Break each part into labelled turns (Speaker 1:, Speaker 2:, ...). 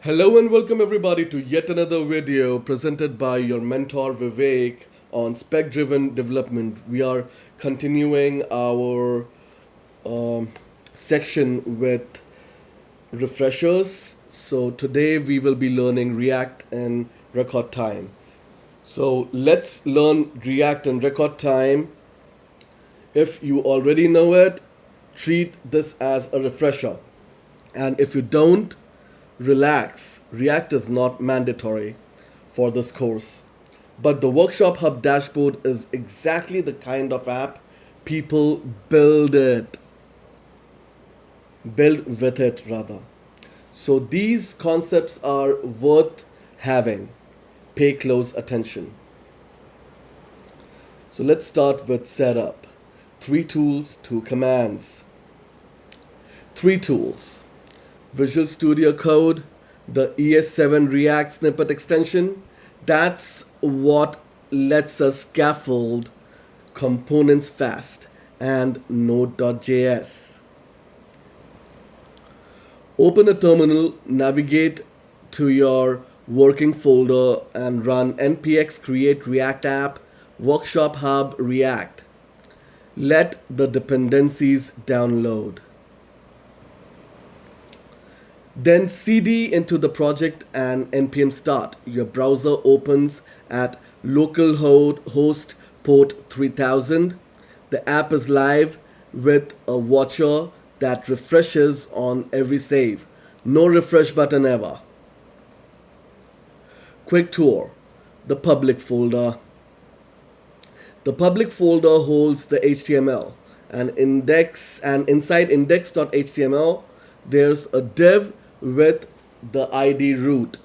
Speaker 1: Hello and welcome everybody to yet another video presented by your mentor Vivek on spec-driven development. We are continuing our section with refreshers. So today we will be learning React in record time. So let's learn React in record time. If you already know it, treat this as a refresher. And if you don't, relax. React is not mandatory for this course. But the WorkshopHub dashboard is exactly the kind of app people build with it rather. So these concepts are worth having. Pay close attention. So let's start with setup. 3 tools, 2 commands. 3 tools. Visual Studio Code, the ES7 React snippet extension. That's what lets us scaffold components fast, and Node.js. Open a terminal, navigate to your working folder and run npx create react app WorkshopHub React. Let the dependencies download. Then cd into the project and npm start. Your browser opens at localhost port 3000. The app is live with a watcher that refreshes on every save. No refresh button ever. Quick tour. The public folder. The public folder holds the HTML and inside index.html there's a div with the ID root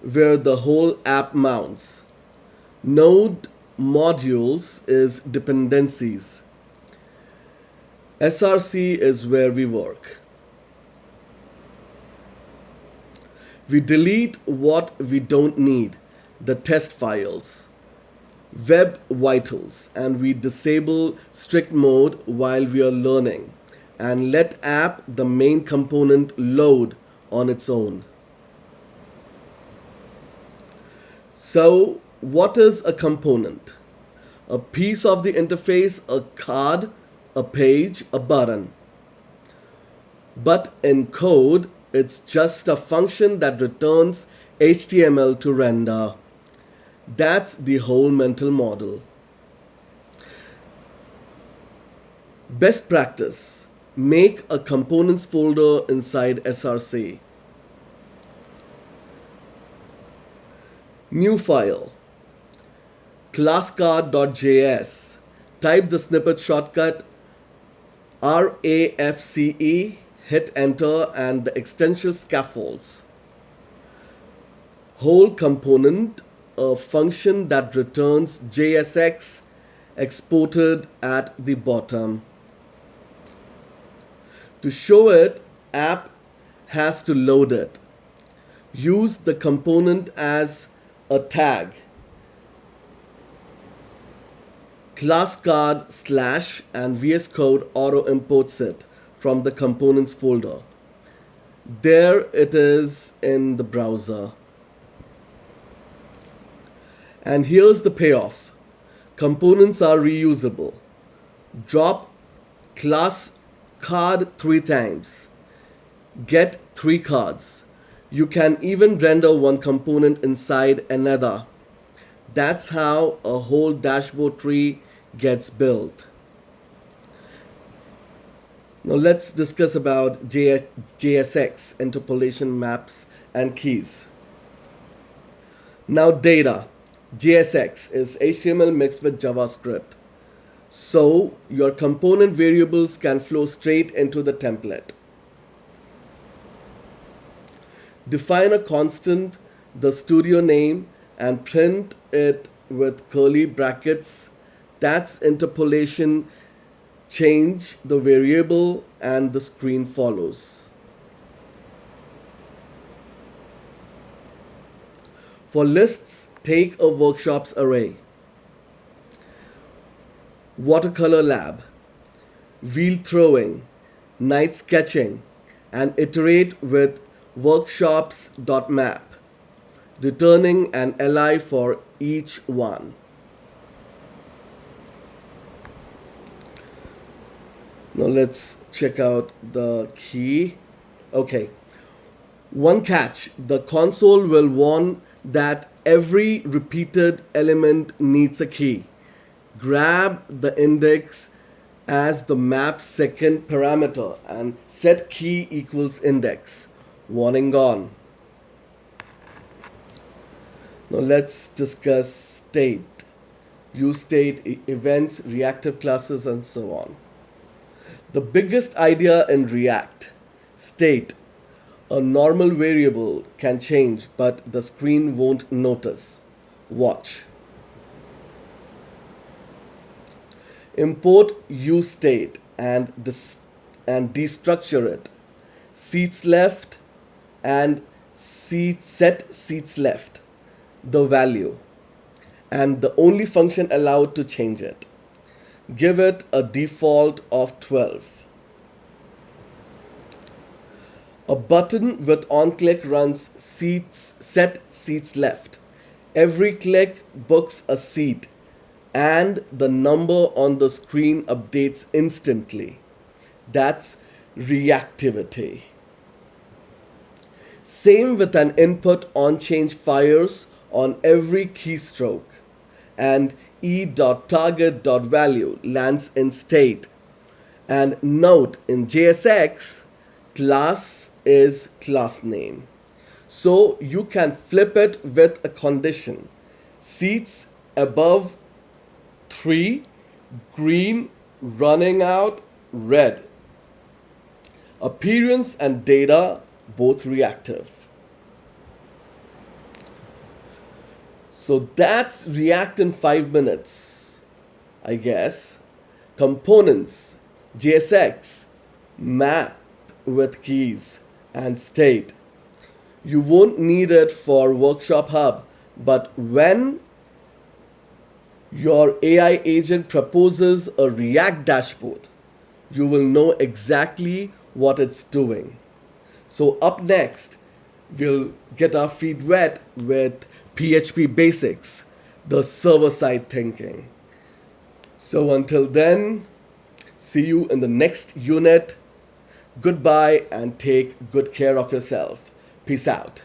Speaker 1: where the whole app mounts. Node modules is dependencies. SRC is where we work. We delete what we don't need, the test files, web vitals, and we disable strict mode while we are learning and let app, the main component, load on its own. So what is a component? A piece of the interface, a card, a page, a button. But in code, it's just a function that returns HTML to render. That's the whole mental model. Best practice. Make a components folder inside SRC. New file. ClassCard.js. Type the snippet shortcut rafce, hit enter, and the extension scaffolds. Whole component, a function that returns JSX exported at the bottom. To show it, app has to load it. Use the component as a tag. ClassCard / and VS Code auto imports it from the components folder. There it is in the browser. And here's the payoff. Components are reusable. Drop class card 3 times. Get 3 cards. You can even render one component inside another. That's how a whole dashboard tree gets built. Now let's discuss about JSX, interpolation, maps, and keys. Now data. JSX is HTML mixed with JavaScript. So your component variables can flow straight into the template. Define a constant, the studio name, and print it with curly brackets. That's interpolation. Change the variable and the screen follows. For lists, take a workshops array. Watercolor lab, wheel throwing, night sketching, and iterate with workshops.map, returning an li for each one. Now let's check out the key. Okay. One catch, the console will warn that every repeated element needs a key. Grab the index as the map's second parameter and set key equals index. Warning gone. Now let's discuss state, useState, events, reactive classes, and so on. The biggest idea in React, state. A normal variable can change, but the screen won't notice. Watch. Import useState and destructure it. Seats left and set seats left. The value. And the only function allowed to change it. Give it a default of 12. A button with on-click runs set seats left. Every click books a seat and the number on the screen updates instantly. That's reactivity. Same with an input on change fires on every keystroke and e.target.value lands in state. And note in JSX, class is class name. So you can flip it with a condition. Seats above 3, green, running out, red. Appearance and data, both reactive. So that's React in 5 minutes, I guess. Components, JSX, map with keys, and state. You won't need it for WorkshopHub, but when your AI agent proposes a React dashboard, you will know exactly what it's doing. So up next, we'll get our feet wet with PHP basics, the server-side thinking. So until then, see you in the next unit. Goodbye and take good care of yourself. Peace out.